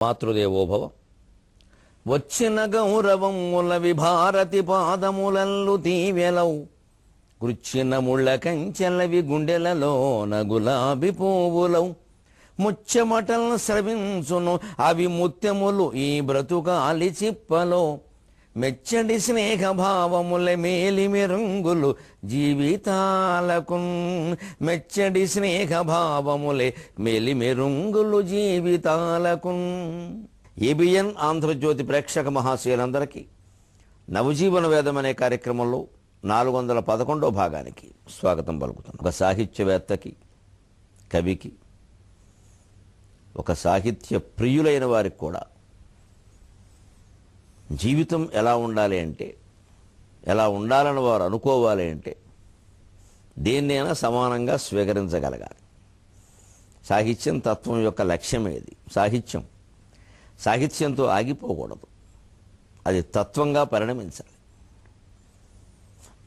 మాతృదేవోభవ. వచ్చిన గౌరవముల విభారతి పాదములల్లు తీవెలవు, కృచ్చిన ముళ్ళ కంచెలవి గుండెలలోన గులాబీ పువ్వులవు, ముచ్చెమటల్ స్రవించును అవి ముత్యములు ఈ బ్రతుకాలి చిప్పలో, మెచ్చడి స్నేహభావముల మేలి మెరుంగులు జీవితాలకు, మెచ్చడి స్నేహభావములే మేలి మెరుంగులు జీవితాలకు. ఏబిఎన్ ఆంధ్రజ్యోతి ప్రేక్షక మహాశయులందరికీ నవజీవన వేదం అనే కార్యక్రమంలో 411వ భాగానికి స్వాగతం పలుకుతున్నాను. ఒక సాహిత్యవేత్తకి, కవికి, ఒక సాహిత్య ప్రియులైన వారికి కూడా జీవితం ఎలా ఉండాలి అంటే, ఎలా ఉండాలని వారు అనుకోవాలి అంటే దేన్నైనా సమానంగా స్వీకరించగలగాలి. సాహిత్యం తత్వం యొక్క లక్ష్యమేది. సాహిత్యంతో ఆగిపోకూడదు, అది తత్వంగా పరిణమించాలి.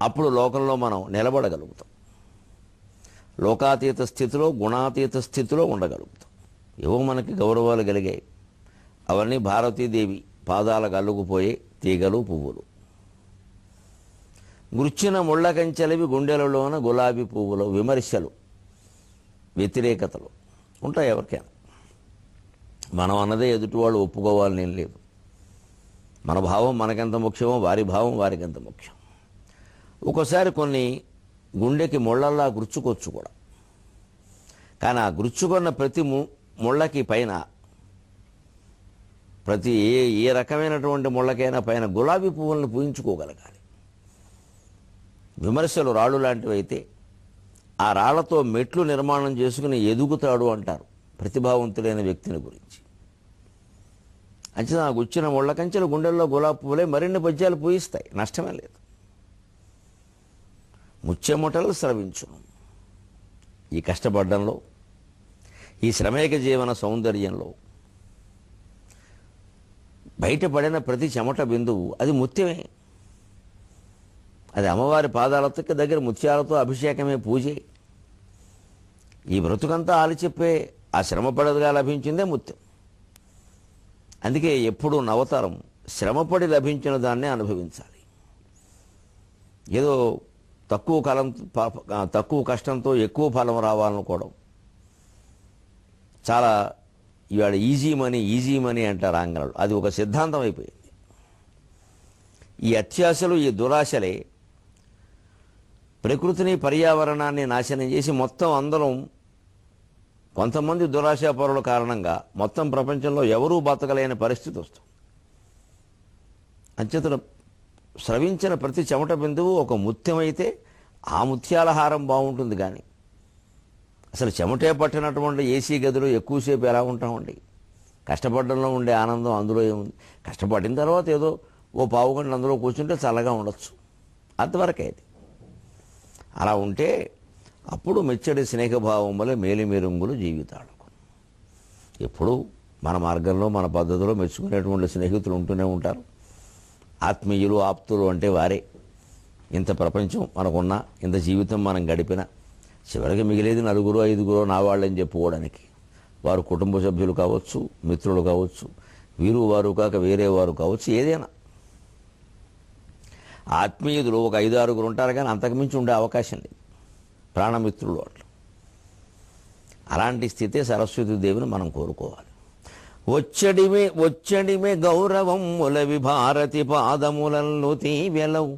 అప్పుడు లోకంలో మనం నిలబడగలుగుతాం, లోకాతీత స్థితిలో, గుణాతీత స్థితిలో ఉండగలుగుతాం. ఏవో మనకి గౌరవాలు కలిగాయి, అవన్నీ భారతీదేవి పాదాలకు అల్లుకుపోయే తీగలు, పువ్వులు. గుర్చిన ముళ్ళ కంచెలవి గుండెలలోన గులాబీ పువ్వులు. విమర్శలు, వ్యతిరేకతలు ఉంటాయి ఎవరికైనా. మనం అన్నదే ఎదుటి వాళ్ళు ఒప్పుకోవాలని ఏం లేదు. మన భావం మనకెంత ముఖ్యమో వారి భావం వారికెంత ముఖ్యం. ఒక్కోసారి కొన్ని గుండెకి ముళ్ళల్లా గుచ్చుకోవచ్చు కూడా. కానీ ఆ గుచ్చుకున్న ప్రతి ముళ్ళకి పైన, ప్రతి ఏ రకమైనటువంటి ముళ్ళకైనా పైన గులాబీ పువ్వులను పూయించుకోగలగాలి. విమర్శలు రాళ్ళు లాంటివి అయితే ఆ రాళ్లతో మెట్లు నిర్మాణం చేసుకుని ఎదుగుతాడు అంటారు ప్రతిభావంతులైన వ్యక్తిని గురించి. అంచనా గుచ్చిన ముళ్ళ కంచెలు గుండెల్లో గులాబీ పువ్వులే మరిన్ని పద్యాలు పూయిస్తాయి, నష్టమే లేదు. ముచ్చెముటలు స్రవించును. ఈ కష్టపడ్డంలో, ఈ శ్రమేక జీవన సౌందర్యంలో బయటపడిన ప్రతి చెమట బిందువు అది ముత్యమే. అది అమ్మవారి పాదాలతో దగ్గర ముత్యాలతో అభిషేకమే, పూజే. ఈ బ్రతుకంతా ఆలిచెప్పే ఆ శ్రమపడగా లభించిందే ముత్యం. అందుకే ఎప్పుడూ నవతరం శ్రమపడి లభించిన దాన్నే అనుభవించాలి. ఏదో తక్కువ కష్టంతో ఎక్కువ ఫలం రావాలనుకోవడం చాలా, ఇవాళ ఈజీ మనీ అంటారు ఆంగ్లంలో, అది ఒక సిద్ధాంతం అయిపోయింది. ఈ అత్యాశలు, ఈ దురాశలే ప్రకృతిని, పర్యావరణాన్ని నాశనం చేసి మొత్తం అందరం, కొంతమంది దురాశాపరుల కారణంగా మొత్తం ప్రపంచంలో ఎవరూ బతకలేని పరిస్థితి వస్తుంది. అంచేతను స్రవించిన ప్రతి చెమట బిందువు ఒక ముత్యమైతే ఆ ముత్యాల హారం బాగుంటుంది. కానీ అసలు చెమటే పట్టినటువంటి ఏసీ గదిలో ఎక్కువసేపు ఎలా ఉంటామండి? కష్టపడడంలో ఉండే ఆనందం అందులో ఏముంది? కష్టపడిన తర్వాత ఏదో ఓ పావు గంట అందులో కూర్చుంటే చల్లగా ఉండొచ్చు, అంతవరకే. అది అలా ఉంటే అప్పుడు మెచ్చడి స్నేహభావం వల్ల మేలిమెరుంగులు జీవితాలకు. ఎప్పుడూ మన మార్గంలో, మన పద్ధతిలో మెచ్చుకునేటువంటి స్నేహితులు ఉంటూనే ఉంటారు. ఆత్మీయులు, ఆప్తులు అంటే వారే. ఇంత ప్రపంచం మనకున్నా, ఇంత జీవితం మనం గడిపినా చివరికి మిగిలేది 4, 5 నా వాళ్ళని చెప్పుకోవడానికి. వారు కుటుంబ సభ్యులు కావచ్చు, మిత్రులు కావచ్చు, వీరు వారు కాక వేరే వారు కావచ్చు, ఏదైనా. ఆత్మీయులు ఒక 5, 6 ఉంటారు, కానీ అంతకుమించి ఉండే అవకాశం లేదు. ప్రాణమిత్రులు అట్లా. అలాంటి స్థితే సరస్వతీదేవిని మనం కోరుకోవాలి. వచ్చడిమే గౌరవముల విభారతి పాదములల్లు తీవెలవు,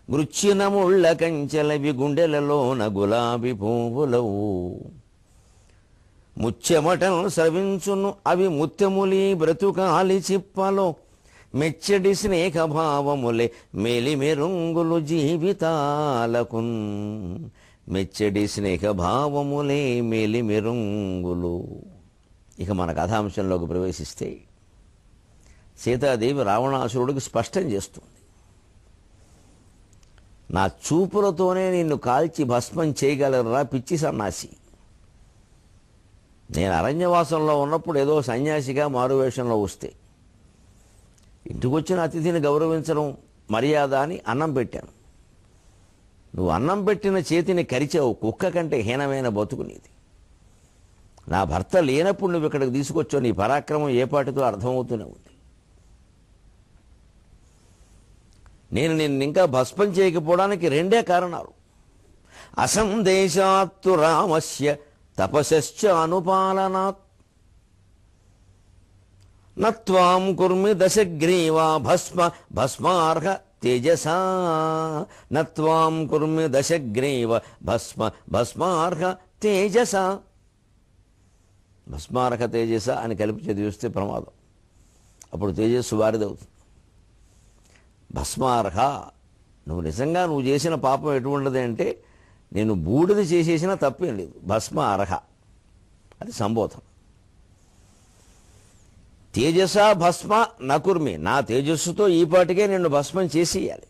గృచ్చిన ముళ్ళ కంచెలవి గుండెలలోన గులాబీ పువ్వులవు, ముచ్చెమటలు స్రవించును అవి ముత్యములి బ్రతుకాలి చిప్పలో, మెచ్చడి స్నేహభావములే మేలి మెరుంగులు జీవితాలకు, మెచ్చడి స్నేహభావములే మేలి మెరుంగులు. ఇక మన కథాంశంలోకి ప్రవేశిస్తే సీతాదేవి రావణాసురుడికి స్పష్టం చేస్తుంది, నా చూపులతోనే నిన్ను కాల్చి భస్మం చేయగలరా పిచ్చి సన్నాసి. నేను అరణ్యవాసంలో ఉన్నప్పుడు ఏదో సన్యాసిగా మారువేషంలో వస్తే ఇంటికి వచ్చిన అతిథిని గౌరవించడం మర్యాద అని అన్నం పెట్టాను. నువ్వు అన్నం పెట్టిన చేతిని కరిచావు, కుక్క కంటే హీనమైన బతుకు నీది. నా భర్త లేనప్పుడు నువ్వు ఇక్కడికి తీసుకొచ్చావు, నీ పరాక్రమం ఏ పాటితో అర్థమవుతూనే ఉంది. నేను నిన్ను ఇంకా భస్మం చేయకపోవడానికి రెండే కారణాలు. అసందేశాత్తు రామస్య తపశ్చ అనుపాలనాత్ నత్వాం కుర్మి దశగ్రీవా భస్మార్హ తేజసా నత్వాం కుర్మి దశగ్రీవ భస్మార్హ తేజస. భస్మార్హ తేజస అని కలిపి చదివిస్తే ప్రమాదం, అప్పుడు తేజస్సు వారిదవుతుంది. భస్మార్హ, నువ్వు నిజంగా నువ్వు చేసిన పాపం ఎటువంటిది అంటే నేను బూడిద చేసేసినా తప్పేం లేదు. భస్మ అర్హ అది సంబోధన. తేజస భస్మ నకుర్మి, నా తేజస్సుతో ఈ పాటికే నిన్ను భస్మం చేసేయాలి.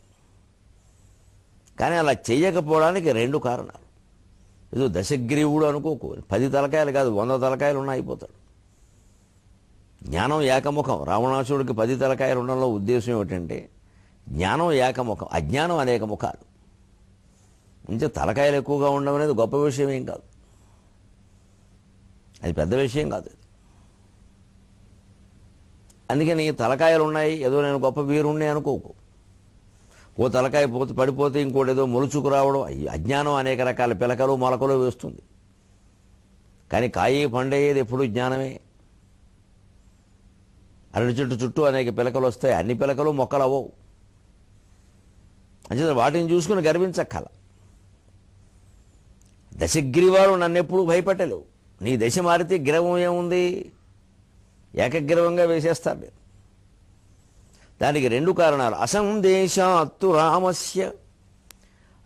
కానీ అలా చేయకపోవడానికి రెండు కారణాలు. ఏదో దశగ్రీవుడు అనుకోకు, 10 తలకాయలు కాదు 100 తలకాయలు ఉన్నా అయిపోతాడు. జ్ఞానం ఏకముఖం. రావణాసుడికి 10 తలకాయలు ఉండడంలో ఉద్దేశం ఏమిటంటే జ్ఞానం ఏకముఖం, అజ్ఞానం అనేక ముఖాలు. ఇంకా తలకాయలు ఎక్కువగా ఉండడం అనేది గొప్ప విషయం ఏం కాదు, అది పెద్ద విషయం కాదు. అందుకని తలకాయలు ఉన్నాయి ఏదో నేను గొప్ప వీరుణ్ణి అనుకోకు. ఓ తలకాయ పడిపోతే ఇంకోటి ఏదో మొలుచుకు రావడం, అజ్ఞానం అనేక రకాల పిలకలు మొలకలు వేస్తుంది. కానీ కాయి పండేది ఎప్పుడు జ్ఞానమే. అరటి చెట్టు చుట్టూ అనేక పిలకలు వస్తాయి, అన్ని పిలకలు మొక్కలు అవ్వవు. అంటే వాటిని చూసుకుని గర్వించక్కల. దశగ్రీవాలు నన్ను ఎప్పుడు భయపెట్టలేవు. నీ దశ మారితే గ్రవం ఏముంది, ఏకగ్రవంగా వేసేస్తారు నేను. దానికి రెండు కారణాలు. అసందేశాత్తు రామస్య,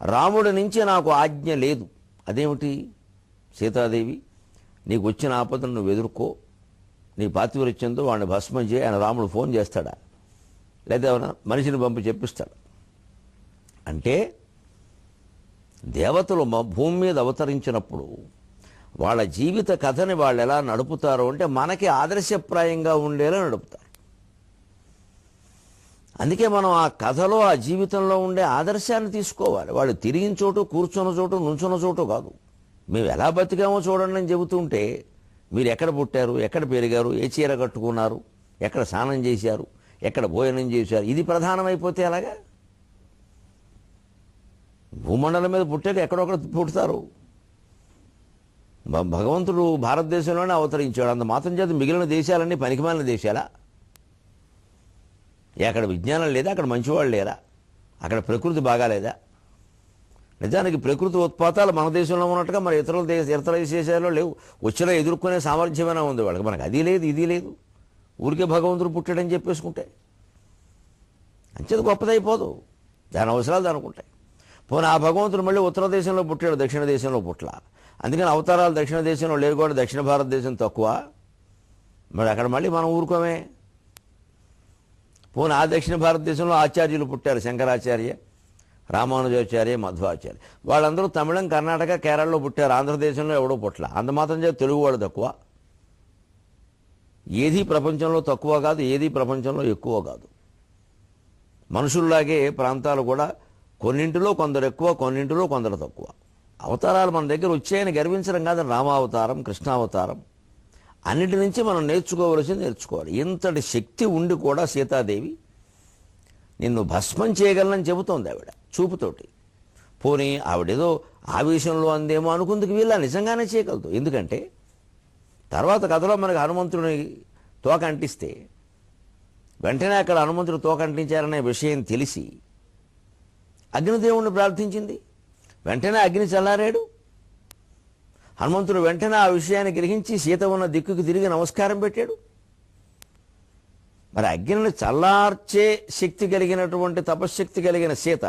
రాముడి నుంచి నాకు ఆజ్ఞ లేదు. అదేమిటి? సీతాదేవి నీకు వచ్చిన ఆపదను నువ్వు ఎదుర్కో, నీ పాతివ్రత్యంతో వాడిని భస్మం చేయి. ఆయన రాముడు ఫోన్ చేస్తాడా, లేదా ఏమైనా మనిషిని పంపి చెప్పిస్తాడు? అంటే దేవతలు భూమి మీద అవతరించినప్పుడు వాళ్ళ జీవిత కథని వాళ్ళు ఎలా నడుపుతారో అంటే మనకి ఆదర్శప్రాయంగా ఉండేలా నడుపుతారు. అందుకే మనం ఆ కథలో ఆ జీవితంలో ఉండే ఆదర్శాన్ని తీసుకోవాలి. వాళ్ళు తిరిగిన చోటు, కూర్చున్న చోటు, నుంచున్న చోటు కాదు. మేము ఎలా బతికామో చూడండి అని చెబుతుంటే మీరు ఎక్కడ పుట్టారు, ఎక్కడ పెరిగారు, ఏ చీర కట్టుకున్నారు, ఎక్కడ స్నానం చేశారు, ఎక్కడ భోజనం చేశారు, ఇది ప్రధానమైపోతే ఎలాగా? భూమండలం మీద పుట్టాక ఎక్కడొక్కడ పుడతారు. భగవంతుడు భారతదేశంలోనే అవతరించాడు. అంత మాత్రం చేత మిగిలిన దేశాలన్నీ పనికిమాలిన దేశాలా? అక్కడ విజ్ఞానం లేదా? అక్కడ మంచివాళ్ళు లేరా? అక్కడ ప్రకృతి బాగాలేదా? నిజానికి ప్రకృతి ఉత్పాతాలు మన దేశంలో ఉన్నట్టుగా మరి ఇతర దేశాల్లో లేవు. వచ్చినా ఎదుర్కొనే సామర్థ్యమైనా ఉంది వాళ్ళకి. మనకు అది లేదు, ఇది లేదు. ఊరికే భగవంతుడు పుట్టాడని చెప్పేసుకుంటే అంచేది గొప్పదైపోదు. దాని అవసరాలు దానుకుంటాయి. పోనీ ఆ భగవంతుడు మళ్ళీ ఉత్తర దేశంలో పుట్టాడు, దక్షిణ దేశంలో పుట్ల. అందుకని అవతారాలు దక్షిణ దేశంలో లేవు కూడా దక్షిణ భారతదేశం తక్కువ. మరి అక్కడ మళ్ళీ మనం ఊరుకోమే. పోనీ ఆ దక్షిణ భారతదేశంలో ఆచార్యులు పుట్టారు, శంకరాచార్య, రామానుజాచార్య, మధ్వాచార్య. వాళ్ళందరూ తమిళం, కర్ణాటక, కేరళలో పుట్టారు. ఆంధ్రదేశంలో ఎవడో పుట్ల. అంత మాత్రం చేత తెలుగు వాళ్ళు తక్కువ. ఏది ప్రపంచంలో తక్కువ కాదు, ఏది ప్రపంచంలో ఎక్కువ కాదు. మనుషుల్లాగే ప్రాంతాలు కూడా కొన్నింటిలో కొందరు ఎక్కువ, కొన్నింటిలో కొందరు తక్కువ. అవతారాలు మన దగ్గర వచ్చాయని గర్వించడం కాదు. రామావతారం, కృష్ణావతారం అన్నిటి నుంచి మనం నేర్చుకోవలసింది నేర్చుకోవాలి. ఇంతటి శక్తి ఉండి కూడా సీతాదేవి నిన్ను భస్మం చేయగలనని చెబుతోంది ఆవిడ చూపుతోటి. పోనీ ఆవిడేదో ఆవేశంలో అందేమో అనుకుందుకు వీళ్ళ నిజంగానే చేయగలదు. ఎందుకంటే తర్వాత కథలో మనకు హనుమంతుడిని తోక అంటిస్తే వెంటనే అక్కడ హనుమంతుడు తోక అంటించారనే విషయం తెలిసి అగ్నిదేవుణ్ణి ప్రార్థించింది. వెంటనే అగ్ని చల్లారాడు. హనుమంతుడు వెంటనే ఆ విషయాన్ని గ్రహించి సీత ఉన్న దిక్కుకి తిరిగి నమస్కారం పెట్టాడు. మరి అగ్నిని చల్లార్చే శక్తి కలిగినటువంటి తపశ్శక్తి కలిగిన సీత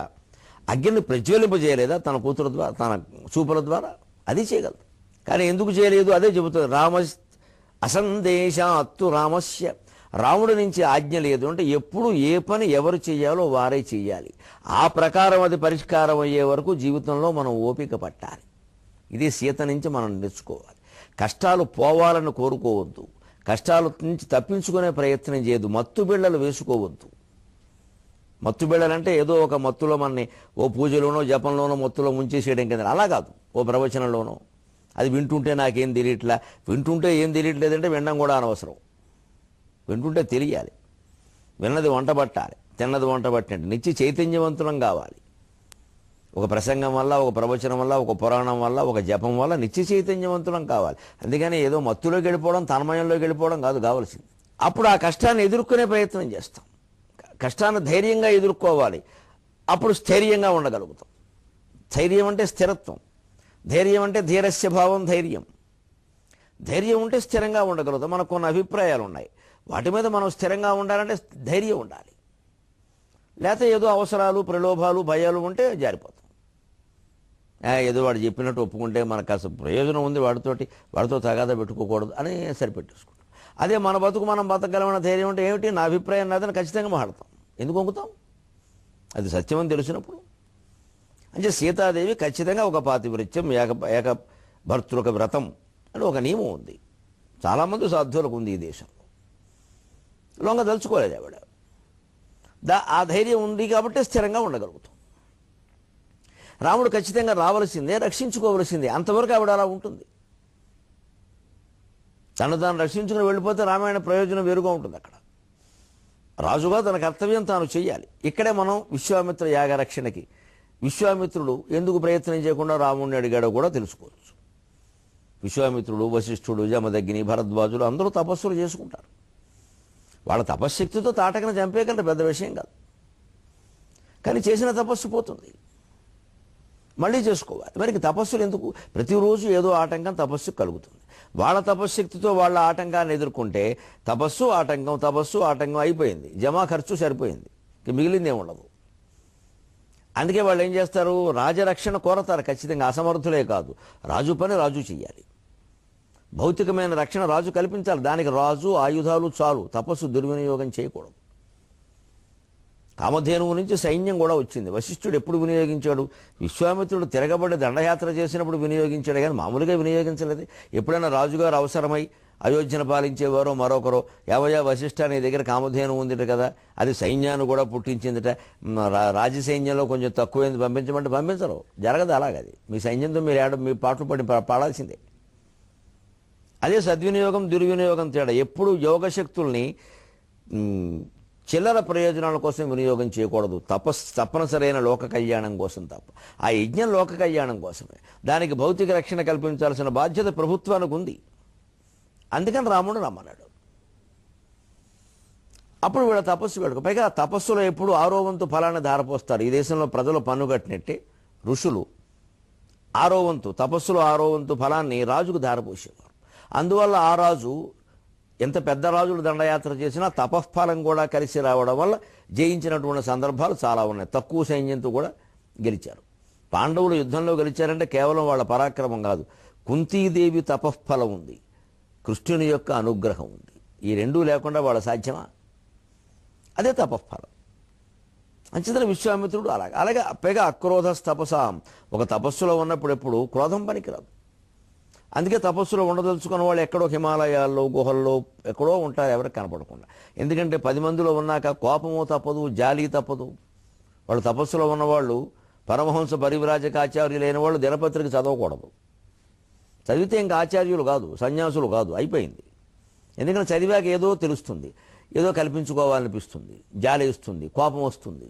అగ్నిని ప్రజ్వలింపజేయలేదా తన కూతురు ద్వారా, తన చూపుల ద్వారా? అది చేయగలదు. కానీ ఎందుకు చేయలేదు అదే చెబుతుంది. అసందేశాత్తు రామస్య, రాముడి నుంచి ఆజ్ఞ లేదు అంటే ఎప్పుడు ఏ పని ఎవరు చేయాలో వారే చేయాలి. ఆ ప్రకారం అది పరిష్కారం అయ్యే వరకు జీవితంలో మనం ఓపిక పట్టాలి. ఇది సీత నుంచి మనం నేర్చుకోవాలి. కష్టాలు పోవాలని కోరుకోవద్దు, కష్టాల నుంచి తప్పించుకునే ప్రయత్నం చేయదు, మత్తు బిళ్ళలు వేసుకోవద్దు. మత్తు బిళ్ళలంటే ఏదో ఒక మత్తులో మనని ఓ పూజలోనో జపంలోనో మత్తులో ముంచేసేయడం కింద అలా కాదు. ఓ ప్రవచనంలోనో అది వింటుంటే నాకేం తెలియట్లా. వింటుంటే ఏం తెలియట్లేదంటే వినడం కూడా అనవసరం. వింటుంటే తెలియాలి. విన్నది వంట పట్టాలి, తిన్నది వంట పట్టినట్టు నిత్య చైతన్యవంతులం కావాలి. ఒక ప్రసంగం వల్ల, ఒక ప్రవచనం వల్ల, ఒక పురాణం వల్ల, ఒక జపం వల్ల నిత్య చైతన్యవంతులం కావాలి. అందుకని ఏదో మత్తులోకి వెళ్ళిపోవడం, తన్మయంలోకి వెళ్ళిపోవడం కాదు కావాల్సింది. అప్పుడు ఆ కష్టాన్ని ఎదుర్కొనే ప్రయత్నం చేస్తాం. కష్టాన్ని ధైర్యంగా ఎదుర్కోవాలి. అప్పుడు స్థైర్యంగా ఉండగలుగుతాం. ధైర్యం అంటే స్థిరత్వం. ధైర్యం అంటే ధీరస్య భావం ధైర్యం. ధైర్యం ఉంటే స్థిరంగా ఉండగలుగుతాం. మనకు కొన్ని అభిప్రాయాలు ఉన్నాయి, వాటి మీద మనం స్థిరంగా ఉండాలంటే ధైర్యం ఉండాలి. లేకపోతే ఏదో అవసరాలు, ప్రలోభాలు, భయాలు ఉంటే జారిపోతాం. ఏదో వాడు చెప్పినట్టు ఒప్పుకుంటే మనకు అసలు ప్రయోజనం ఉంది, వాడితో తగాదా పెట్టుకోకూడదు అని సరిపెట్టేసుకుంటాం. అదే మన బతుకు మనం బతకగలమన్న ధైర్యం అంటే ఏమిటి, నా అభిప్రాయం నాదని ఖచ్చితంగా మాట్లాడతాం. ఎందుకు వంగుతాం? అది సత్యమని తెలిసినప్పుడు. అంటే సీతాదేవి ఖచ్చితంగా ఒక పాతివృత్యం, ఏక భర్తృక వ్రతం అని ఒక నియమం ఉంది. చాలామంది సాధువులకు ఉంది ఈ దేశంలో. లొంగ తలుచుకోలేదు ఆవిడ. ఆ ధైర్యం ఉంది కాబట్టి స్థిరంగా ఉండగలుగుతాం. రాముడు ఖచ్చితంగా రావలసిందే, రక్షించుకోవలసిందే. అంతవరకు ఆవిడ అలా ఉంటుంది. తను తాను రక్షించుకుని వెళ్ళిపోతే రామాయణ ప్రయోజనం వేరుగా ఉంటుంది. అక్కడ రాజుగా తన కర్తవ్యం తాను చేయాలి. ఇక్కడే మనం విశ్వామిత్ర యాగ రక్షణకి విశ్వామిత్రుడు ఎందుకు ప్రయత్నం చేయకుండా రాముడిని అడిగాడో కూడా తెలుసుకోవచ్చు. విశ్వామిత్రుడు, వశిష్ఠుడు, జమదగ్ని, భరద్వాజులు అందరూ తపస్సులు చేసుకుంటారు. వాళ్ళ తపశ్శక్తితో తాటకను చంపేయగలరు, పెద్ద విషయం కాదు. కానీ చేసిన తపస్సు పోతుంది, మళ్ళీ చేసుకోవాలి. మరి తపస్సులు ఎందుకు? ప్రతిరోజు ఏదో ఆటంకం తపస్సు కలుగుతుంది. వాళ్ళ తపశ్శక్తితో వాళ్ళ ఆటంకాన్ని ఎదుర్కొంటే తపస్సు ఆటంకం అయిపోయింది. జమా ఖర్చు సరిపోయింది, మిగిలిందే ఉండదు. అందుకే వాళ్ళు ఏం చేస్తారు, రాజరక్షణ కోరతారు ఖచ్చితంగా. అసమర్థులే కాదు, రాజు పని రాజు చెయ్యాలి. భౌతికమైన రక్షణ రాజు కల్పించాలి. దానికి రాజు ఆయుధాలు చాలు, తపస్సు దుర్వినియోగం చేయకూడదు. కామధేనువు నుంచి సైన్యం కూడా వచ్చింది. వశిష్ఠుడు ఎప్పుడు వినియోగించాడు? విశ్వామిత్రుడు తిరగబడి దండయాత్ర చేసినప్పుడు వినియోగించాడు, కానీ మామూలుగా వినియోగించలేదు. ఎప్పుడైనా రాజుగారు అవసరమై అయోధ్యను పాలించేవారో మరొకరో, ఏవయ్యా వశిష్ఠ నీ దగ్గర కామధేను ఉందిట కదా, అది సైన్యాన్ని కూడా పుట్టించిందిట, రాజసైన్యంలో కొంచెం తక్కువైంది పంపించమంటే పంపించరు. జరగదు అలాగది. మీ సైన్యంతో మీరు మీ పాటలు పడి పాడాల్సిందే. అదే సద్వినియోగం దుర్వినియోగం తేడా. ఎప్పుడు యోగశక్తుల్ని చిల్లర ప్రయోజనాల కోసం వినియోగం చేయకూడదు. తప్పనిసరైన లోక కళ్యాణం కోసం తప్ప. ఆ యజ్ఞం లోక కళ్యాణం కోసమే. దానికి భౌతిక రక్షణ కల్పించాల్సిన బాధ్యత ప్రభుత్వానికి ఉంది. అందుకని రాముడు రమ్మన్నాడు. అప్పుడు వీళ్ళ తపస్సు పెట్టుకో. పైగా తపస్సులో ఎప్పుడు ఆరోవంతు ఫలాన్ని ధారపోస్తారు. ఈ దేశంలో ప్రజలు పన్ను కట్టినట్టే ఋషులు తపస్సులో ఆరోవంతు ఫలాన్ని రాజుకు ధారపోసేవారు. అందువల్ల ఆ రాజు ఎంత పెద్ద రాజులు దండయాత్ర చేసినా తపఃఫలం కూడా కలిసి రావడం వల్ల జయించినటువంటి సందర్భాలు చాలా ఉన్నాయి. తక్కువ సైన్యంతో కూడా గెలిచారు. పాండవులు యుద్ధంలో గెలిచారంటే కేవలం వాళ్ళ పరాక్రమం కాదు, కుంతీదేవి తపఃఫలం ఉంది, కృష్ణుని యొక్క అనుగ్రహం ఉంది. ఈ రెండూ లేకుండా వాళ్ళ సాధ్యమా? అదే తపఃఫలం. అంచేతన విశ్వామిత్రుడు అలాగే పైగా అక్రోధస్తపసాం. ఒక తపస్సులో ఉన్నప్పుడు ఎప్పుడు క్రోధం పనికిరాదు. అందుకే తపస్సులో ఉండదలుచుకున్న వాళ్ళు ఎక్కడో హిమాలయాల్లో, గుహల్లో ఎక్కడో ఉంటారు, ఎవరికి కనపడకుండా. ఎందుకంటే 10 మందిలో ఉన్నాక కోపము తప్పదు, జాలి తప్పదు. వాళ్ళు తపస్సులో ఉన్నవాళ్ళు పరమహంస పరివ్రాజక ఆచార్యులైన వాళ్ళు దినపత్రిక చదవకూడదు. చదివితే ఇంకా ఆచార్యులు కాదు, సన్యాసులు కాదు, అయిపోయింది. ఎందుకంటే చదివాక ఏదో తెలుస్తుంది, ఏదో కల్పించుకోవాలనిపిస్తుంది, జాలి ఇస్తుంది, కోపం వస్తుంది.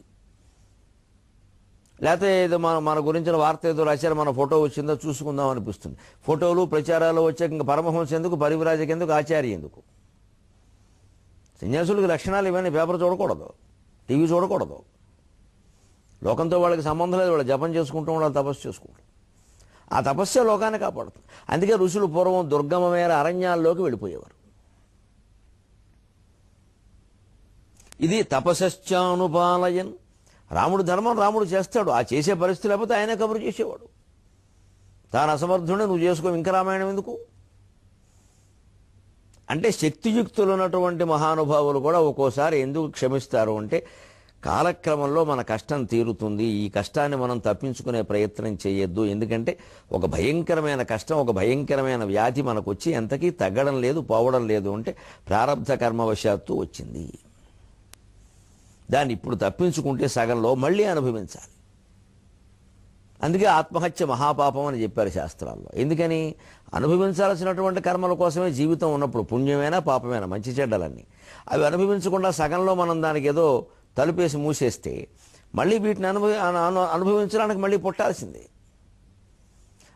లేకపోతే ఏదో మన గురించిన వార్త ఏదో రాశారు, మన ఫోటో వచ్చిందో చూసుకుందాం అనిపిస్తుంది. ఫోటోలు ప్రచారాలు వచ్చాక ఇంకా పరమహంస ఎందుకు, పరివ్రాజక ఎందుకు, ఆచార్య ఎందుకు? సన్యాసులకి లక్షణాలు ఇవన్నీ. పేపర్ చూడకూడదు, టీవీ చూడకూడదు. లోకంతో వాళ్ళకి సంబంధం లేదు. వాళ్ళు జపం చేసుకుంటూ వాళ్ళు తపస్సు చేసుకుంటాం. ఆ తపస్సే లోకాన్ని కాపాడుతుంది. అందుకే ఋషులు పూర్వం దుర్గమమైన అరణ్యాల్లోకి వెళ్ళిపోయేవారు. ఇది తపశ్చానుపాలయన్. రాముడు ధర్మం రాముడు చేస్తాడు. ఆ చేసే పరిస్థితి లేకపోతే ఆయనే కబురు చేసేవాడు. తాను అసమర్థుడే, నువ్వు చేసుకో, ఇంకా రామాయణం ఎందుకు అంటే, శక్తియుక్తులు ఉన్నటువంటి మహానుభావులు కూడా ఒక్కోసారి ఎందుకు క్షమిస్తారు అంటే, కాలక్రమంలో మన కష్టం తీరుతుంది, ఈ కష్టాన్ని మనం తప్పించుకునే ప్రయత్నం చేయొద్దు. ఎందుకంటే ఒక భయంకరమైన కష్టం, ఒక భయంకరమైన వ్యాధి మనకు వచ్చి ఎంతకీ తగ్గడం లేదు, పోవడం లేదు అంటే ప్రారబ్ధ కర్మవశాత్తు వచ్చింది. దాన్ని ఇప్పుడు తప్పించుకుంటే సగంలో మళ్ళీ అనుభవించాలి. అందుకే ఆత్మహత్య మహాపాపం అని చెప్పారు శాస్త్రాల్లో. ఎందుకని? అనుభవించాల్సినటువంటి కర్మల కోసమే జీవితం ఉన్నప్పుడు, పుణ్యమైనా పాపమైనా మంచి చెడ్డలన్నీ అవి అనుభవించకుండా సగంలో మనం దానికి ఏదో తలుపేసి మూసేస్తే మళ్ళీ వీటిని అనుభవించడానికి మళ్ళీ పుట్టాల్సిందే.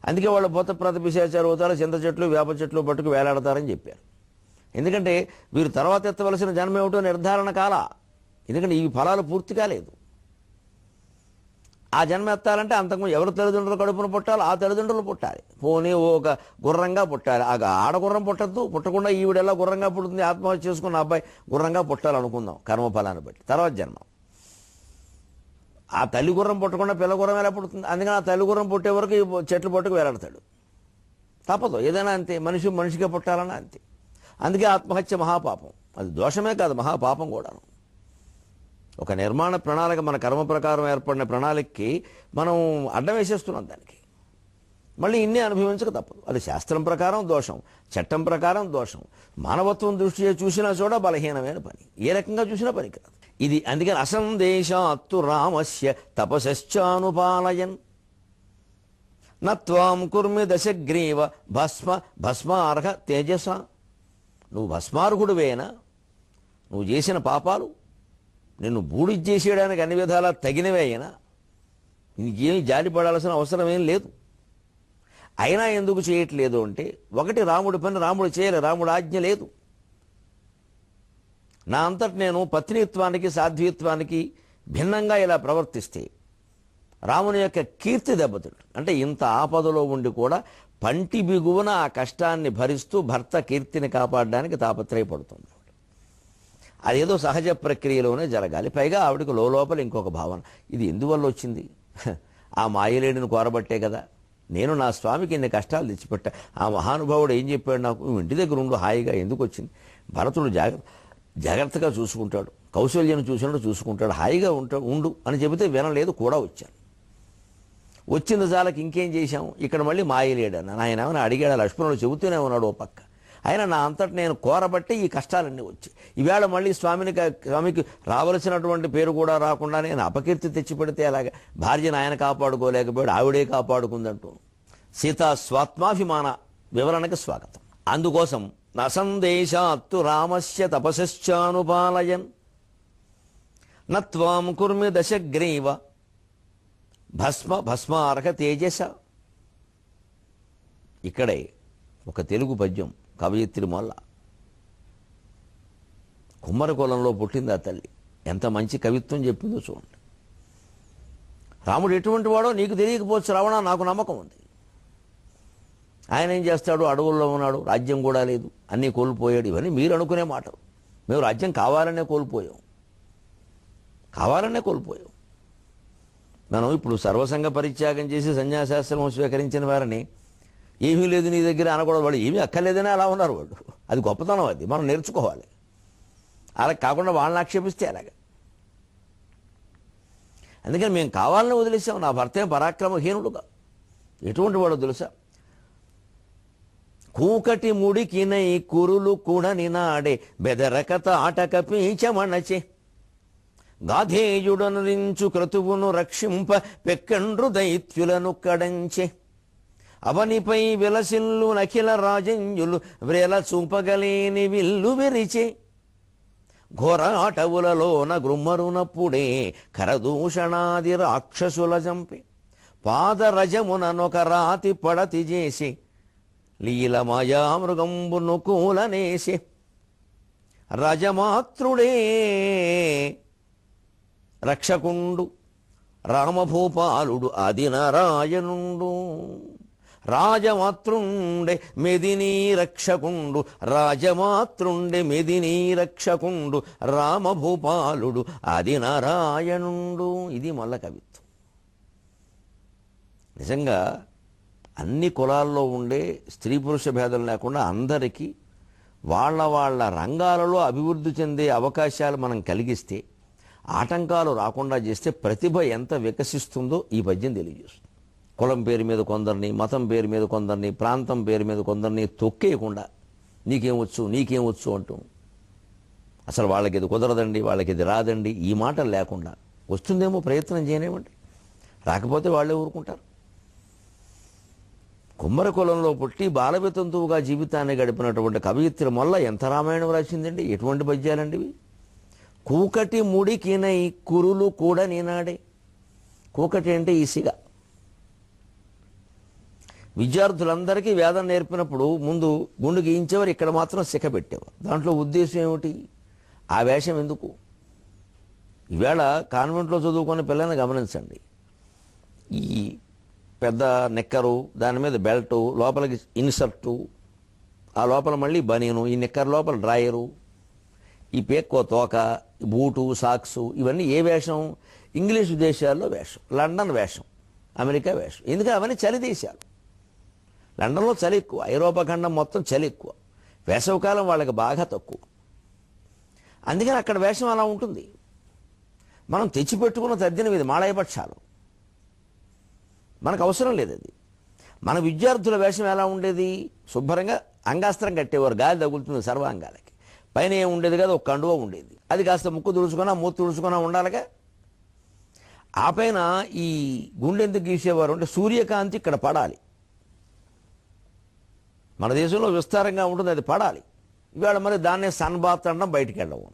అందుకే వాళ్ళు భూతప్రేత పిశాచాలు అవుతారు, చింత చెట్లు వేప చెట్లు పట్టుకు వేలాడతారని చెప్పారు. ఎందుకంటే వీరు తర్వాత ఎత్తవలసిన జన్మ ఏమిటో నిర్ధారణ కాల. ఎందుకంటే ఈ ఫలాలు పూర్తి కాలేదు. ఆ జన్మ ఎత్తాలంటే అంతకుముందు ఎవరు తల్లిదండ్రులు కడుపున పుట్టాలో ఆ తల్లిదండ్రులు పుట్టాలి. పోనీ ఒక గుర్రంగా పుట్టాలి. ఆ ఆడగుర్రం పుట్టద్దు, పుట్టకుండా ఈవిడెలా గుర్రంగా పుడుతుంది, ఆత్మహత్య చేసుకున్న అబ్బాయి గుర్రంగా పుట్టాలనుకుందాం కర్మఫలాన్ని బట్టి తర్వాత జన్మ. ఆ తల్లి గుర్రం పుట్టకుండా పిల్ల గుర్రం ఎలా పుడుతుంది? అందుకని ఆ తల్లి గుర్రం పుట్టే వరకు ఈ చెట్లు పట్టుకు వేలాడతాడు. తప్పదు, ఏదైనా అంతే. మనిషిగా పుట్టాలన్నా అంతే. అందుకే ఆత్మహత్య మహాపాపం. అది దోషమే కాదు, మహాపాపం కూడాను. ఒక నిర్మాణ ప్రణాళిక, మన కర్మ ప్రకారం ఏర్పడిన ప్రణాళికకి మనం అడ్డం వేసేస్తున్నాం దానికి. మళ్ళీ ఇన్ని అనుభవించక తప్పదు. అది శాస్త్రం ప్రకారం దోషం, చట్టం ప్రకారం దోషం. మానవత్వం దృష్ట్యా చూసినా చూడ బలహీనమైన పని, ఏ రకంగా చూసినా పనికిరాదు ఇది. అందుకని అసందేశాత్తు రామస్య తపశ్చానుపాలయన్ నత్వాం కుర్మి దశగ్రీవ భస్మార్హ తేజస. నువ్వు భస్మార్హుడివేనా? నువ్వు చేసిన పాపాలు నిన్ను బూడిచ్చేసేయడానికి అన్ని విధాలా తగినవే అయినా నీకేమి జాలిపడాల్సిన అవసరం ఏం లేదు. అయినా ఎందుకు చేయట్లేదు అంటే, ఒకటి రాముడి పని రాముడు చేయలే, రాముడు ఆజ్ఞ లేదు. నా అంతటి నేను పత్నిత్వానికి సాధ్వీత్వానికి భిన్నంగా ఇలా ప్రవర్తిస్తే రాముని యొక్క కీర్తి దెబ్బతింటుంది. అంటే ఇంత ఆపదలో ఉండి కూడా పంటి బిగువన ఆ కష్టాన్ని భరిస్తూ భర్త కీర్తిని కాపాడడానికి తాపత్రయపడుతుంది. అదేదో సహజ ప్రక్రియలోనే జరగాలి. పైగా ఆవిడకు లోపల ఇంకొక భావన, ఇది ఎందువల్ల వచ్చింది? ఆ మాయలేడిని కోరబట్టే కదా నేను నా స్వామికి ఇన్ని కష్టాలు తెచ్చిపెట్టా. ఆ మహానుభావుడు ఏం చెప్పాడు నాకు, నువ్వు ఇంటి దగ్గర ఉండు హాయిగా, ఎందుకు వచ్చింది? భరతుడు జాగ్రత్తగా చూసుకుంటాడు, కౌశల్యను చూసినట్టు చూసుకుంటాడు, హాయిగా ఉండు అని చెబితే వినలేదు, కూడా వచ్చాను. వచ్చింది చాలకి ఇంకేం చేశాము, ఇక్కడ మళ్ళీ మాయలేడన్న ఆయన ఏమైనా అడిగాడు? లక్ష్మణుడు చెబుతూనే ఉన్నాడు ఓ పక్క. అయినా నా అంతటి నేను కోరబట్టి ఈ కష్టాలన్నీ వచ్చాయి. ఈవేళ మళ్ళీ స్వామికి రావలసినటువంటి పేరు కూడా రాకుండా నేను అపకీర్తి తెచ్చిపెడితే అలాగే భార్యను ఆయన కాపాడుకోలేకపోయాడు, ఆవిడే కాపాడుకుందంటూ. సీతా స్వాత్మాభిమాన వివరణకి స్వాగతం. అందుకోసం నసందేశాత్తు రామస్య తపశ్చానుపాలయన్ నత్వాం కుర్మి దశగ్రీవ భస్మార్హ తేజస. ఇక్కడే ఒక తెలుగు పద్యం కవయిత్రి మొల్ల. కుమ్మర కులంలో పుట్టింది ఆ తల్లి, ఎంత మంచి కవిత్వం చెప్పిందో చూడండి. రాముడు ఎటువంటి వాడో నీకు తెలియకపోవచ్చు రావణ, నాకు నమ్మకం ఉంది. ఆయన ఏం చేస్తాడు? అడవుల్లో ఉన్నాడు, రాజ్యం కూడా లేదు, అన్నీ కోల్పోయాడు. ఇవన్నీ మీరు అనుకునే మాటలు. మేము రాజ్యం కావాలనే కోల్పోయాం. మనం ఇప్పుడు సర్వసంగ పరిత్యాగం చేసి సన్యాసాశ్రమం స్వీకరించిన వారిని ఏమీ లేదు నీ దగ్గర అనకూడదు. వాళ్ళు ఏమీ అక్కర్లేదని అలా ఉన్నారు వాళ్ళు. అది గొప్పతనం, అది మనం నేర్చుకోవాలి. అలా కాకుండా వాళ్ళని ఆక్షేపిస్తే అలాగా. అందుకని మేము కావాలని వదిలేసాం. నా భర్త ఏం పరాక్రమహీనుడుగా ఎటువంటి వాడో తెలుసా? కూకటి ముడికినై కురులు కూడని నాడే బెదరకత ఆటక పీచమణచే గాధేయుడనురించు క్రతువును రక్షింప పెక్కండ్రు దైత్యులను కడంచే అవనిపై విలసిల్లు నఖిల రాజంజులు వ్రేల చూపగలేని విల్లు విరిచే ఘోరాటవులలోన గృమ్మరునప్పుడే కరదూషణాది రాక్షసుల జంపి పాదరజముననొక రాతి పడతి చేసి లీల మాయామృగంబును కూలనేసి రజమాతృడే రక్షకుండు రామభూపాలుడు ఆదినారాయణుండు రాజమాతృండే మెదినీ రక్షకుండు రాజమాతృండే మెదినీ రక్షకుండు రామభూపాలుడు ఆదినారాయణుండు. ఇది మల్ల కవిత్వం. నిజంగా అన్ని కులాల్లో ఉండే స్త్రీ పురుష భేదం లేకుండా అందరికీ వాళ్ళ రంగాలలో అభివృద్ధి చెందే అవకాశాలు మనం కలిగిస్తే, ఆటంకాలు రాకుండా చేస్తే ప్రతిభ ఎంత వికసిస్తుందో ఈ పద్యం తెలియజేస్తుంది. కులం పేరు మీద కొందరిని, మతం పేరు మీద కొందరిని, ప్రాంతం పేరు మీద కొందరిని తొక్కేయకుండా నీకేమొచ్చు అంటూ అసలు వాళ్ళకి ఇది కుదరదండి, వాళ్ళకి ఇది రాదండి ఈ మాటలు లేకుండా వస్తుందేమో ప్రయత్నం చేయనివ్వండి. రాకపోతే వాళ్ళే ఊరుకుంటారు. కుమ్మరి కులంలో పుట్టి బాలవితంతువుగా జీవితాన్ని గడిపినటువంటి కవయిత్రి మొల్ల ఎంత రామాయణం రాసిందండి, ఎటువంటి పద్యాలండి ఇవి. కూకటి ముడికినై కురులు కూడా నీనాడే. కూకటి అంటే ఈసిగా. విద్యార్థులందరికీ వేదం నేర్పినప్పుడు ముందు గుండు గీయించేవారు, ఇక్కడ మాత్రం శిఖ పెట్టేవారు. దాంట్లో ఉద్దేశం ఏమిటి? ఆ వేషం ఎందుకు? ఈవేళ కాన్వెంట్లో చదువుకున్న పిల్లల్ని గమనించండి. ఈ పెద్ద నెక్కరు, దాని మీద బెల్టు, లోపలికి ఇన్సర్టు, ఆ లోపల మళ్ళీ బనీను, ఈ నెక్కర్ లోపల డ్రాయరు, ఈ పేక్కో తోక, బూటు, సాక్సు, ఇవన్నీ ఏ వేషం? ఇంగ్లీష్ దేశాల్లో వేషం, లండన్ వేషం, అమెరికా వేషం. ఎందుకంటే అవన్నీ చలి దేశాలు. లండన్లో చలి ఎక్కువ, ఐరోపా ఖండం మొత్తం చలి ఎక్కువ, వేసవకాలం వాళ్ళకి బాగా తక్కువ. అందుకని అక్కడ వేషం అలా ఉంటుంది. మనం తెచ్చిపెట్టుకున్న తద్దిన ఇది మాళయపక్షాలు, మనకు అవసరం లేదు అది. మన విద్యార్థుల వేషం ఎలా ఉండేది? శుభ్రంగా అంగాస్త్రం కట్టేవారు, గాలి తగులుతుంది సర్వాంగాలకి. పైన ఏం ఉండేది కదా, ఒక కండువ ఉండేది, అది కాస్త ముక్కు తుడుచుకున్నా మూతి తుడుచుకున్నా ఉండాలిగా. ఆ పైన ఈ గుండె ఎందుకు గీసేవారు అంటే సూర్యకాంతి ఇక్కడ పడాలి. మన దేశంలో విస్తారంగా ఉంటుంది, అది పడాలి. ఇవాళ మరి దాన్నే సన్బాత్ అనడం, బయటికి వెళ్ళవు.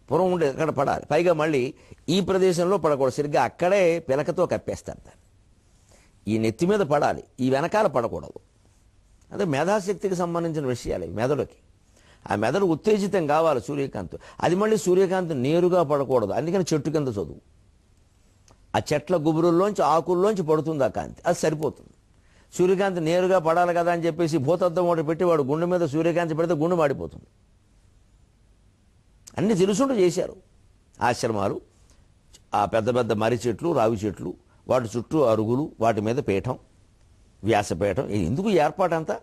పూర్వం ఉండేది అక్కడ పడాలి. పైగా మళ్ళీ ఈ ప్రదేశంలో పడకూడదు, సరిగ్గా అక్కడే పిలకతో కప్పేస్తారు దాన్ని. ఈ నెత్తి మీద పడాలి, ఈ వెనకాల పడకూడదు. అదే మేధాశక్తికి సంబంధించిన విషయాలు మెదడుకి. ఆ మెదడు ఉత్తేజితం కావాలి సూర్యకాంతి. అది మళ్ళీ సూర్యకాంతి నేరుగా పడకూడదు, అందుకని చెట్టు కింద చదువు. ఆ చెట్ల గుబురుల్లోంచి, ఆకుల్లోంచి పడుతుంది ఆ కాంతి, అది సరిపోతుంది. సూర్యకాంతి నేరుగా పడాలి కదా అని చెప్పేసి భూతద్దం ఒకటి పెట్టి వాడు గుండె మీద సూర్యకాంతి పెడితే గుండె మాడిపోతుంది. అన్నీ తెలుసుంటూ చేశారు ఆశ్రమాలు. ఆ పెద్ద పెద్ద మర్రి చెట్లు, రావి చెట్లు, వాటి చుట్టూ అరుగులు, వాటి మీద పీఠం, వ్యాసపీఠం. ఎందుకు ఏర్పాటు అంతా?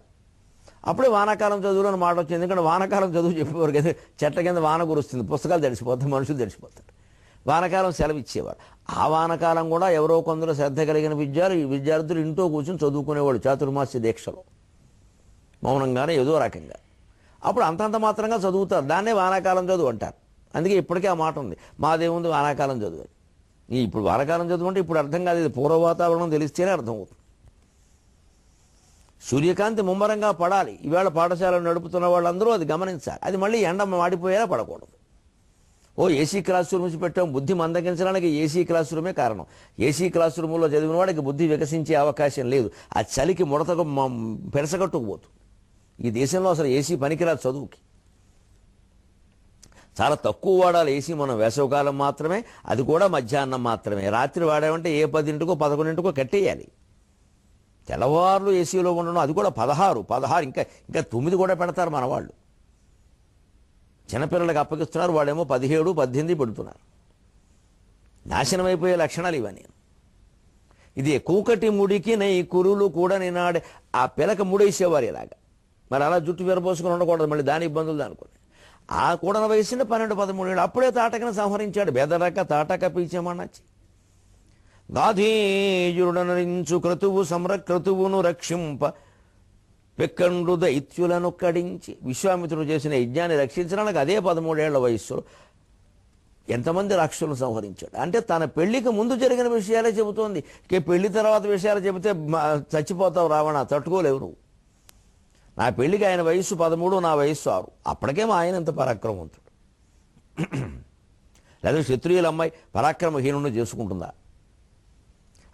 అప్పుడే వానాకాలం చదువులో మాట వచ్చింది. ఎందుకంటే వానాకాలం చదువు చెప్పేవారు కదా, చెట్ల కింద వాన కురుస్తుంది, పుస్తకాలు తడిసిపోతాయి, మనుషులు తడిసిపోతారు. వానకాలం సెలవు ఇచ్చేవారు. ఆ వానకాలం కూడా ఎవరో కొందరు శ్రద్ధ కలిగిన విద్యార్థులు ఇంట్లో కూర్చొని చదువుకునేవాళ్ళు చాతుర్మాస్య దీక్షలో, మౌనంగానే ఏదో రకంగా. అప్పుడు అంతంత మాత్రంగా చదువుతారు, దాన్నే వానాకాలం చదువు అంటారు. అందుకే ఇప్పటికే ఆ మాట ఉంది, మాదేముంది వానాకాలం చదువు అని. ఇప్పుడు వానాకాలం చదువు అంటే ఇప్పుడు అర్థం కాదు, ఇది పూర్వ వాతావరణం తెలిస్తేనే అర్థమవుతుంది. సూర్యకాంతి ముమ్మరంగా పడాలి. ఈవేళ పాఠశాలను నడుపుతున్న వాళ్ళందరూ అది గమనించాలి. అది మళ్ళీ ఎండ మాడిపోయేలా పడకూడదు. ఏసీ క్లాస్ రూమ్స్ పెట్టాం, బుద్ధి మందగించడానికి ఏసీ క్లాస్ రూమే కారణం. ఏసీ క్లాస్ రూములో చదివిన వాడికి బుద్ధి వికసించే అవకాశం లేదు. ఆ చలికి ముడతకు పెరసగట్టుకుపోతుంది. ఈ దేశంలో అసలు ఏసీ పనికిరాదు చదువుకి. చాలా తక్కువ వాడాలి ఏసీ మనం, వేసవకాలం మాత్రమే, అది కూడా మధ్యాహ్నం మాత్రమే. రాత్రి వాడామంటే ఏ 10కో 11కో కట్టేయాలి. తెల్లవారులు ఏసీలో ఉండడం, అది కూడా 16 ఇంకా 9 కూడా పెడతారు మన వాళ్ళు. చిన్నపిల్లలకు అప్పగిస్తున్నారు, వాడేమో 17, 18 పెడుతున్నారు. నాశనం అయిపోయే లక్షణాలు ఇవన్నీ. ఇది కూకటి ముడికి నై కురులు కూడా నినాడే. ఆ పిలక ముడేసేవారు ఇలాగా. మరి అలా జుట్టు విరబోసుకుని ఉండకూడదు, మళ్ళీ దాని ఇబ్బందులు అనుకుని. ఆ కూడన వయసుని 12, 13 ఏళ్ళు. అప్పుడే తాటకను సంహరించాడు. బెదరక తాటక పీచమనచ్చి గాధీజురుడనరించు క్రతువు క్రతువును రక్షింప పెక్కండు దైత్యులను కడించి. విశ్వామిత్రుడు చేసిన యజ్ఞాన్ని రక్షించడానికి అదే 13 ఏళ్ల వయస్సులో ఎంతమంది రాక్షసులను సంహరించాడు. అంటే తన పెళ్లికి ముందు జరిగిన విషయాలే చెబుతోంది. పెళ్లి తర్వాత విషయాలు చెబితే చచ్చిపోతావు రావణ, తట్టుకోలేవు నువ్వు. నా పెళ్లికి ఆయన వయస్సు 13, నా వయస్సు 6. అప్పటికేమో ఆయన ఎంత పరాక్రమవంతుడు. లేదా క్షత్రియుల అమ్మాయి పరాక్రమహీనుడు చేసుకుంటుందా?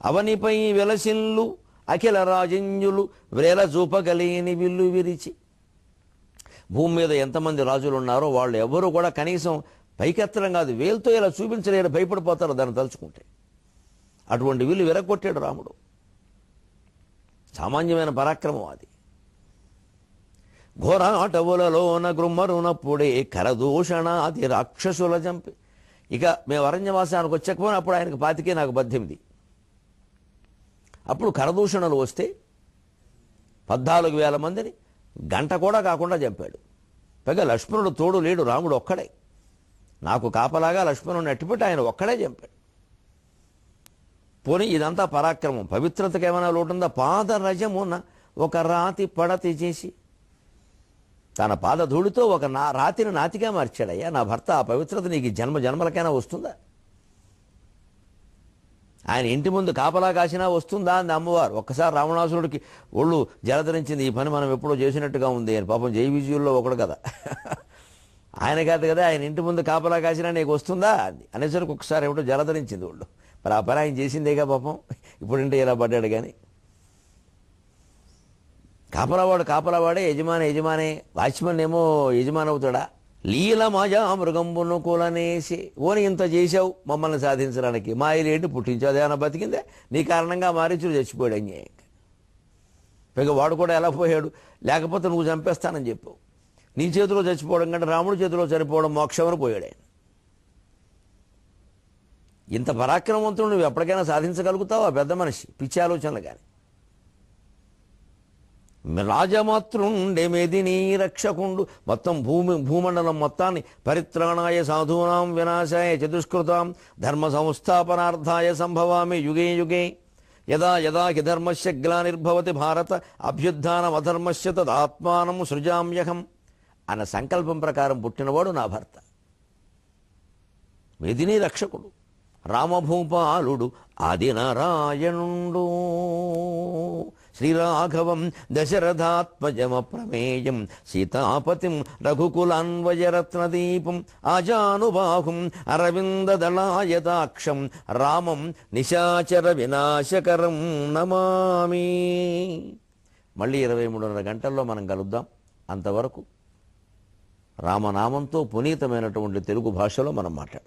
అవనిపై వెలసిల్లు అఖిల రాజన్యులు వ్రేల చూపగలిగిని విల్లు విరిచి. భూమి మీద ఎంతమంది రాజులు ఉన్నారో వాళ్ళు ఎవరు కూడా కనీసం పైకెత్తడం కాదు, వేలుతో ఇలా చూపించలేరు, భయపడిపోతారు దాన్ని తలుచుకుంటే. అటువంటి విల్లు విరగొట్టాడు రాముడు. సామాన్యమైన పరాక్రమం అది. ఘోరాటవులలోన గృమ్మరునప్పుడే కరదూషణ అది రాక్షసుల చంపి. ఇక మేము అరణ్యవాసానికి వచ్చకపోయినా అప్పుడు ఆయనకు 25, నాకు 18. అప్పుడు కరదూషణలు వస్తే 14,000 మందిని గంట కూడా కాకుండా చంపాడు. పైగా లక్ష్మణుడు తోడు లేడు, రాముడు ఒక్కడే. నాకు కాపలాగా లక్ష్మణుడిని అట్టిపెట్టి ఆయన ఒక్కడే చంపాడు. పోనీ ఇదంతా పరాక్రమం. పవిత్రతకు ఏమైనా లోటుందా? పాదరజమున ఒక రాతి పడతి చేసి తన పాదధూళితో ఒక రాతిని నాతిగా మార్చాడయ్యా నా భర్త. ఆ పవిత్రత నీకు జన్మ జన్మలకైనా వస్తుందా? ఆయన ఇంటి ముందు కాపలా కాసినా వస్తుందా అంది అమ్మవారు. ఒక్కసారి రావణాసురుడికి ఒళ్ళు జలధరించింది, ఈ పని మనం ఎప్పుడో చేసినట్టుగా ఉంది అని. పాపం జై విజయుల్లో ఒకడు కదా, ఆయన కాదు కదా, ఆయన ఇంటి ముందు కాపలా కాసినా నీకు వస్తుందా అంది. అనేసరికి ఒకసారి ఏమిటో జలధరించింది ఒళ్ళు. మరి ఆ పని ఆయన చేసిందేగా పాపం, ఇప్పుడంటే ఇలా పడ్డాడు. కానీ కాపలావాడే యజమానే, వాచ్మన్ ఏమో యజమాని అవుతాడా? లీల మాజా మృగంబును కూలనేసి, ఓని ఇంత చేశావు మమ్మల్ని సాధించడానికి, మా ఇల్లేంటి పుట్టించావు, అదేమన్నా బతికిందే? నీ కారణంగా మారీచుడు చచ్చిపోయాడు అన్యాయంగా. పైగా వాడు కూడా ఎలా పోయాడు, లేకపోతే నువ్వు చంపేస్తానని చెప్పావు. నీ చేతిలో చచ్చిపోవడం కంటే రాముడి చేతిలో చనిపోవడం మోక్షమని పోయాడు ఆయన. ఇంత పరాక్రమవంతుడు నువ్వు ఎప్పటికైనా సాధించగలుగుతావు? ఆ పెద్ద మనిషి పిచ్చి ఆలోచనలు. కానీ రాజమాతృండే మెదినీ రక్షకుండు, మొత్తం భూమండలం మొత్తాన్ని పరిత్రాణాయ సాధూనాం వినాశాయ చతుష్కృతాం ధర్మ సంస్థాపనార్థాయ సంభవామి యుగే యుగే యదా యదా హి ధర్మస్య గ్లానిర్భవతి భారత అభ్యుత్థానం అధర్మస్య తదాత్మానం సృజామ్యహం అన్న సంకల్పం ప్రకారం పుట్టినవాడు నా భర్త. మెదినీ రక్షకుడు, రామభూపాలుడు, ఆదినారాయణుండు, శ్రీరాఘవం దశరథాత్మజమప్రమేయం సీతాపతిం రఘుకులాన్వయరత్నదీపం ఆజానుబాహుం అరవిందదళాయతాక్షం రామం నిశాచర వినాశకరం నమామి. మళ్ళీ 23:30 గంటల్లో మనం కలుద్దాం. అంతవరకు రామనామంతో పునీతమైనటువంటి తెలుగు భాషలో మనం మాట్లాడదాం.